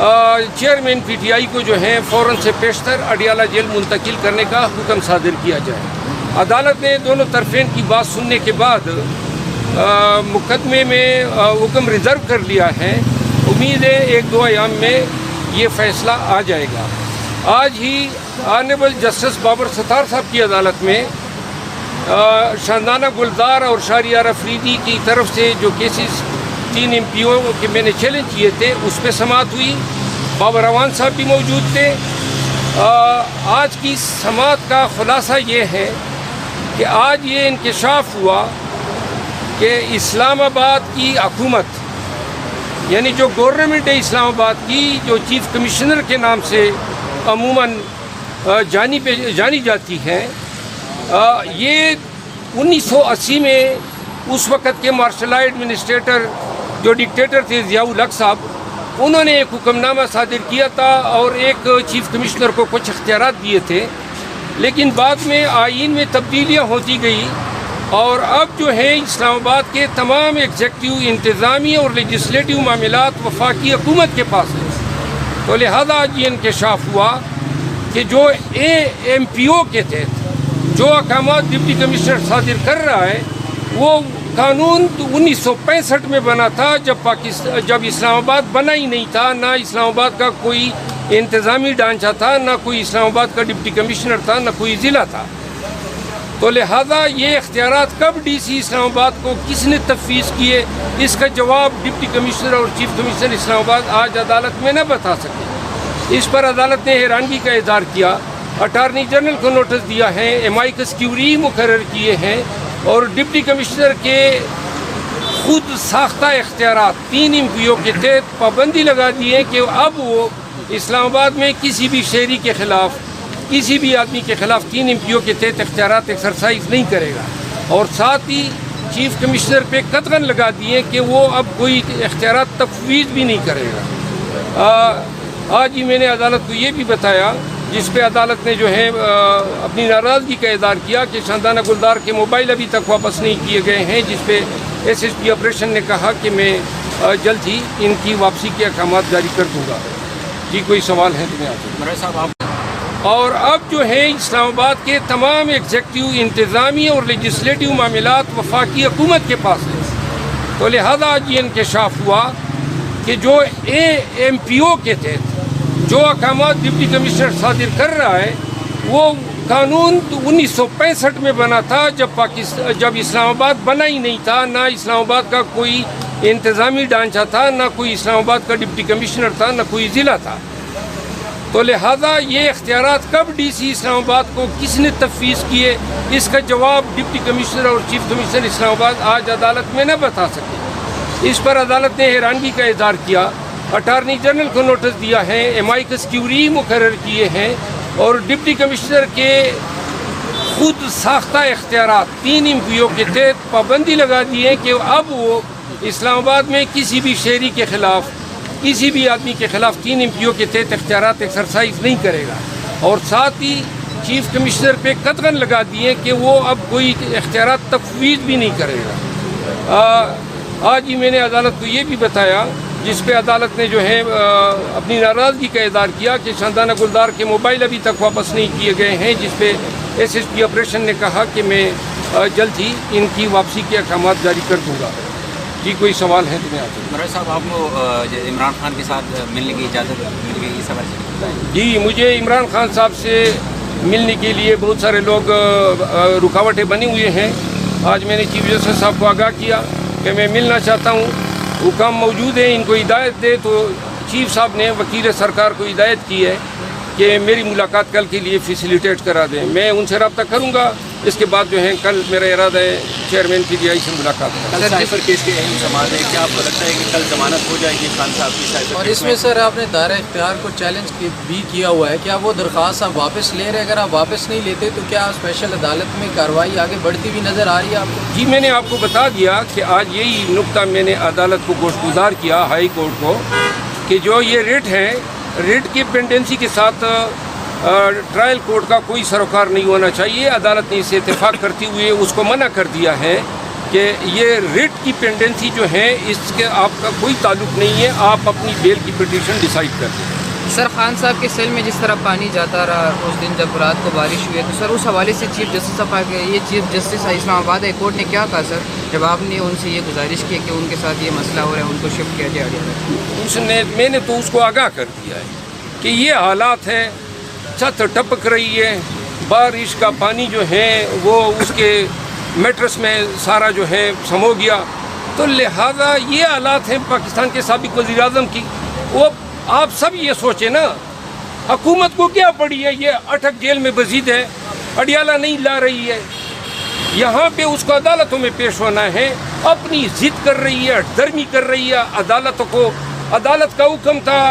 Chairman PTI کو جو ہے فوراً سے پیشتر اڈیالہ جیل منتقل کرنے کا حکم صادر کیا جائے۔ عدالت نے دونوں طرفین کی بات سننے کے بعد مقدمے میں حکم ریزرو کر لیا ہے۔ امید ہے 1-2 ایام میں یہ فیصلہ آ جائے گا۔ آج ہی آنریبل جسٹس بابر ستار صاحب کی عدالت میں شاندانہ گلزار اور شہریار افریدی کی طرف سے جو کیسز 3 MPO کے میں نے چیلنج کیے تھے اس پہ سماعت ہوئی۔ بابر اعوان صاحب بھی موجود تھے۔ آج کی سماعت کا خلاصہ یہ ہے کہ آج یہ انکشاف ہوا کہ اسلام آباد کی حکومت یعنی جو گورنمنٹ ہے اسلام آباد کی جو چیف کمشنر کے نام سے عموماً جانی جاتی ہے، یہ 1980 میں اس وقت کے مارشل لا ایڈمنسٹریٹر جو ڈکٹیٹر تھے ضیاء الحق صاحب، انہوں نے ایک حکم نامہ صادر کیا تھا اور ایک چیف کمشنر کو کچھ اختیارات دیے تھے، لیکن بعد میں آئین میں تبدیلیاں ہوتی گئی اور اب جو ہے اسلام آباد کے تمام ایگزیکٹو، انتظامی اور لیجسلیٹو معاملات وفاقی حکومت کے پاس ہیں۔ تو لہذا آج یہ انکشاف ہوا کہ جو MPO کے تحت جو احکامات ڈپٹی کمشنر صادر کر رہا ہے وہ قانون 1965 میں بنا تھا جب اسلام آباد بنا ہی نہیں تھا، نہ اسلام آباد کا کوئی انتظامی ڈھانچہ تھا، نہ کوئی اسلام آباد کا ڈپٹی کمشنر تھا، نہ کوئی ضلع تھا۔ تو لہذا یہ اختیارات کب DC اسلام آباد کو کس نے تفویض کیے، اس کا جواب ڈپٹی کمشنر اور چیف کمشنر اسلام آباد آج عدالت میں نہ بتا سکے۔ اس پر عدالت نے حیرانگی کا اظہار کیا، اٹارنی جنرل کو نوٹس دیا ہے، امائکس کیوری مقرر کیے ہیں اور ڈپٹی کمشنر کے خود ساختہ اختیارات 3 MPO کے تحت پابندی لگا دی ہے کہ اب وہ اسلام آباد میں کسی بھی شہری کے خلاف، کسی بھی آدمی کے خلاف 3 MPO کے تحت اختیارات ایکسرسائز نہیں کرے گا، اور ساتھ ہی چیف کمشنر پہ قطعاً لگا دیے کہ وہ اب کوئی اختیارات تفویض بھی نہیں کرے گا۔ آج ہی میں نے عدالت کو یہ بھی بتایا، جس پہ عدالت نے جو ہے اپنی ناراضگی کا اظہار کیا کہ شاندانہ گلزار کے موبائل ابھی تک واپس نہیں کیے گئے ہیں، جس پہ SSP آپریشن نے کہا کہ میں جلد ہی ان کی واپسی کے احکامات جاری کر دوں گا۔ جی کوئی سوال ہے تو میں آپ اور اب جو ہے اسلام آباد کے تمام ایگزیکٹو، انتظامی اور لیجسلیٹو معاملات وفاقی حکومت کے پاس ہیں۔ تو لہذا آج یہ انکشاف ہوا کہ جو MPO کے تحت جو احکامات ڈپٹی کمشنر صادر کر رہا ہے وہ قانون 1965 میں بنا تھا جب اسلام آباد بنا ہی نہیں تھا، نہ اسلام آباد کا کوئی انتظامی ڈھانچہ تھا، نہ کوئی اسلام آباد کا ڈپٹی کمشنر تھا، نہ کوئی ضلع تھا۔ تو لہذا یہ اختیارات کب DC اسلام آباد کو کس نے تفویض کیے، اس کا جواب ڈپٹی کمشنر اور چیف کمشنر اسلام آباد آج عدالت میں نہ بتا سکے۔ اس پر عدالت نے حیرانگی کا اظہار کیا، اٹارنی جنرل کو نوٹس دیا ہے، امائکس کیوری مقرر کیے ہیں اور ڈپٹی کمشنر کے خود ساختہ اختیارات 3 MPO کے تحت پابندی لگا دی ہے کہ اب وہ اسلام آباد میں کسی بھی شہری کے خلاف، کسی بھی آدمی کے خلاف 3 MPO کے تحت اختیارات ایکسرسائز نہیں کرے گا، اور ساتھ ہی چیف کمشنر پہ قطعاً لگا دیے کہ وہ اب کوئی اختیارات تفویض بھی نہیں کرے گا۔ آج ہی میں نے عدالت کو یہ بھی بتایا، جس پہ عدالت نے جو ہے اپنی ناراضگی کا اظہار کیا کہ شاندانہ گلزار کے موبائل ابھی تک واپس نہیں کیے گئے ہیں، جس پہ SSP آپریشن نے کہا کہ میں جلد ہی ان کی واپسی کے احکامات جاری کر دوں گا۔ جی کوئی سوال ہے تو میں آپ مراد صاحب، آپ کو عمران خان کے ساتھ ملنے کی اجازت مل گئی اس حوالے سے بتائیں۔ جی مجھے عمران خان صاحب سے ملنے کے لیے بہت سارے لوگ رکاوٹیں بنی ہوئے ہیں۔ آج میں نے چیف جسٹس صاحب کو آگاہ کیا کہ میں ملنا چاہتا ہوں، حکام موجود ہیں، ان کو ہدایت دے، تو چیف صاحب نے وکیل سرکار کو ہدایت کی ہے کہ میری ملاقات کل کے لیے فیسیلیٹیٹ کرا دیں۔ میں ان سے رابطہ کروں گا، اس کے بعد جو ہے کل میرا ارادہ ہے چیئرمین PTI سے ملاقات کرنا۔ سائفر کیس کے اہم سوال ہے، کیا آپ کو لگتا ہے کہ کل ضمانت ہو جائے گی خان صاحب کی سائفر؟ اور اس میں سر آپ نے دائرہ اختیار کو چیلنج بھی کیا ہوا ہے، کیا وہ درخواست آپ واپس لے رہے؟ اگر آپ واپس نہیں لیتے تو کیا اسپیشل عدالت میں کارروائی آگے بڑھتی ہوئی نظر آ رہی ہے آپ کو؟ جی میں نے آپ کو بتا دیا کہ آج یہی نقطہ میں نے عدالت کو گوشگزار کیا، ہائی کورٹ کو، کہ جو یہ ریٹ ہے، ریٹ کی پینڈنسی کے ساتھ ٹرائل کورٹ کا کوئی سروکار نہیں ہونا چاہیے۔ عدالت نے اسے اتفاق کرتے ہوئے اس کو منع کر دیا ہے کہ یہ ریٹ کی پینڈنسی جو ہے اس کے آپ کا کوئی تعلق نہیں ہے، آپ اپنی بیل کی پٹیشن ڈیسائیڈ کر دیں۔ سر خان صاحب کے سیل میں جس طرح پانی جاتا رہا اس دن جب رات کو بارش ہوئی ہے، تو سر اس حوالے سے چیف جسٹس صاحب کہا کہ یہ چیف جسٹس اسلام آباد ہائی کورٹ نے کیا کہا سر جب آپ نے ان سے یہ گزارش کی کہ ان کے ساتھ یہ مسئلہ ہو رہا ہے ان کو شفٹ کیا جائے؟ میں نے تو اس کو آگاہ کر دیا ہے کہ یہ حالات ہیں، چھت ٹپک رہی ہے، بارش کا پانی جو ہے وہ اس کے میٹرس میں سارا جو ہے سمو گیا، تو لہذا یہ حالات ہیں پاکستان کے سابق وزیر اعظم کی۔ وہ آپ سب یہ سوچیں نا، حکومت کو کیا پڑی ہے، یہ اٹک جیل میں بزید ہے، اڈیالہ نہیں لا رہی ہے، یہاں پہ اس کو عدالتوں میں پیش ہونا ہے، اپنی ضد کر رہی ہے، درمی کر رہی ہے عدالتوں کو۔ عدالت کا حکم تھا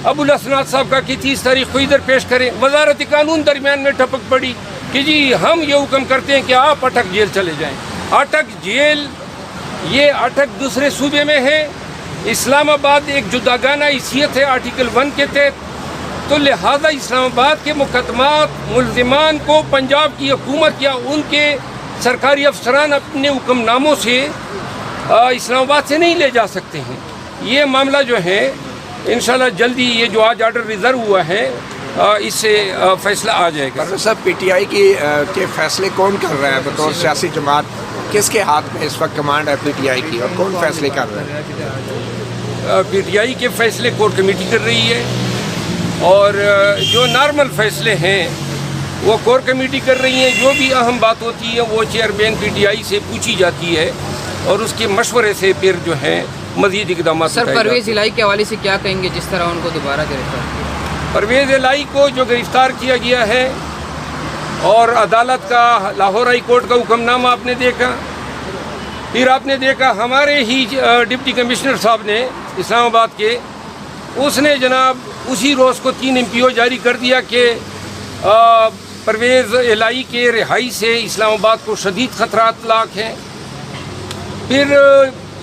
ابو الاسناد صاحب کا کہ 30 تاریخ کو ادھر پیش کریں، وزارت قانون درمیان میں ٹپک پڑی کہ جی ہم یہ حکم کرتے ہیں کہ آپ اٹک جیل چلے جائیں۔ اٹک جیل یہ اٹک دوسرے صوبے میں ہے، اسلام آباد ایک جداگانہ حیثیت ہے آرٹیکل 1 کے تحت، تو لہذا اسلام آباد کے مقدمات ملزمان کو پنجاب کی حکومت یا ان کے سرکاری افسران اپنے حکم ناموں سے اسلام آباد سے نہیں لے جا سکتے ہیں۔ یہ معاملہ جو ہے انشاءاللہ جلدی یہ جو آج آرڈر ریزرو ہوا ہے اس سے فیصلہ آ جائے گا۔ صاحب پی ٹی آئی کے فیصلے کون کر رہا ہے بطور سیاسی جماعت؟ کس کے ہاتھ میں اس وقت کمانڈ ہے پی ٹی آئی کی اور کون فیصلے کر رہا ہے؟ پی ٹی آئی کے فیصلے کور کمیٹی کر رہی ہے، اور جو نارمل فیصلے ہیں وہ کور کمیٹی کر رہی ہیں۔ جو بھی اہم بات ہوتی ہے وہ چیئرمین پی ٹی آئی سے پوچھی جاتی ہے اور اس کے مشورے سے پھر جو ہے مزید اقدامات سر پرویز الہی کے حوالے سے کیا کہیں گے جس طرح ان کو دوبارہ گرفتار کیا؟ پرویز الہی کو جو گرفتار کیا گیا ہے اور عدالت کا لاہور ہائی کورٹ کا حکم نامہ آپ نے دیکھا، پھر آپ نے دیکھا ہمارے ہی ڈپٹی کمشنر صاحب نے اسلام آباد کے، اس نے جناب اسی روز کو 3 MPO جاری کر دیا کہ پرویز الہی کے رہائی سے اسلام آباد کو شدید خطرات لاحق ہیں۔ پھر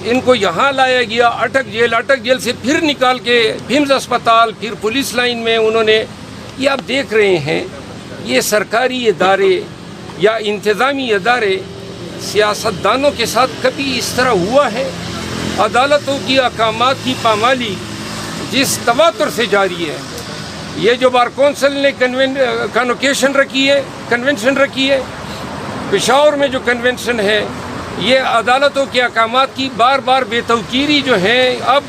ان کو یہاں لایا گیا اٹک جیل سے پھر نکال کے بھیمز اسپتال، پھر پولیس لائن میں انہوں نے، یہ آپ دیکھ رہے ہیں یہ سرکاری ادارے یا انتظامی ادارے سیاستدانوں کے ساتھ کبھی اس طرح ہوا ہے؟ عدالتوں کی احکامات کی پامالی جس تواتر سے جاری ہے، یہ جو بار کونسل نے کنونشن رکھی ہے پشاور میں جو کنونشن ہے، یہ عدالتوں کے احکامات کی بار بار بے توقیری جو ہے اب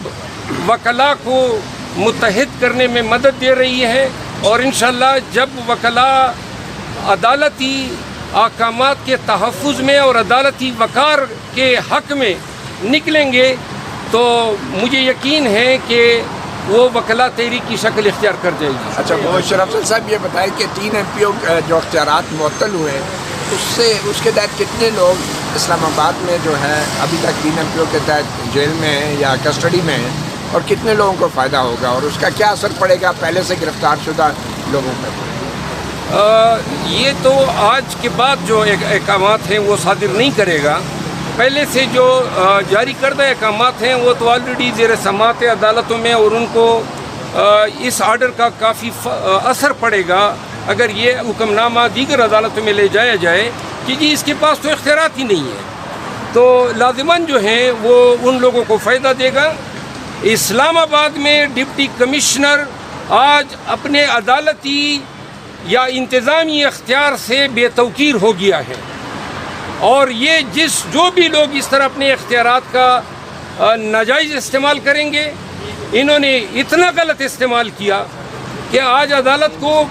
وکلاء کو متحد کرنے میں مدد دے رہی ہے، اور انشاءاللہ جب وکلاء عدالتی احکامات کے تحفظ میں اور عدالتی وقار کے حق میں نکلیں گے تو مجھے یقین ہے کہ وہ وکلاء تحریک کی شکل اختیار کر جائے گی۔ اچھا شرف صاحب یہ بتائیں کہ 3 MPO جو اختیارات معطل ہوئے اس کے تحت کتنے لوگ اسلام آباد میں جو ہے ابھی تک 3 MPO کے تحت جیل میں ہیں یا کسٹڈی میں ہیں، اور کتنے لوگوں کو فائدہ ہوگا اور اس کا کیا اثر پڑے گا پہلے سے گرفتار شدہ لوگوں پر؟ یہ تو آج کے بعد جو احکامات ہیں وہ صادر نہیں کرے گا، پہلے سے جو جاری کردہ احکامات ہیں وہ تو آلریڈی زیر سماعت عدالتوں میں، اور ان کو اس آرڈر کا کافی اثر پڑے گا اگر یہ حکم نامہ دیگر عدالتوں میں لے جایا جائے کہ جی اس کے پاس تو اختیارات ہی نہیں ہے، تو لازماً جو ہیں وہ ان لوگوں کو فائدہ دے گا۔ اسلام آباد میں ڈپٹی کمشنر آج اپنے عدالتی یا انتظامی اختیار سے بے توقیر ہو گیا ہے، اور یہ جو بھی لوگ اس طرح اپنے اختیارات کا ناجائز استعمال کریں گے، انہوں نے اتنا غلط استعمال کیا کہ آج عدالت کو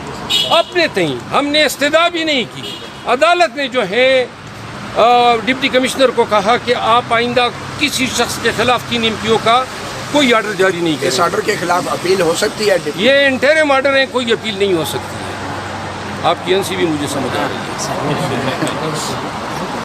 اپنے تئیں ہم نے استدعا بھی نہیں کی، عدالت نے جو ہے ڈپٹی کمشنر کو کہا کہ آپ آئندہ کسی شخص کے خلاف 3 MPO کا کوئی آرڈر جاری نہیں کریں۔ اس آرڈر کے خلاف اپیل ہو سکتی ہے؟ یہ انٹرم آرڈر ہے، کوئی اپیل نہیں ہو سکتی ہے۔ آپ کی NC بھی مجھے سمجھ آ رہی ہے۔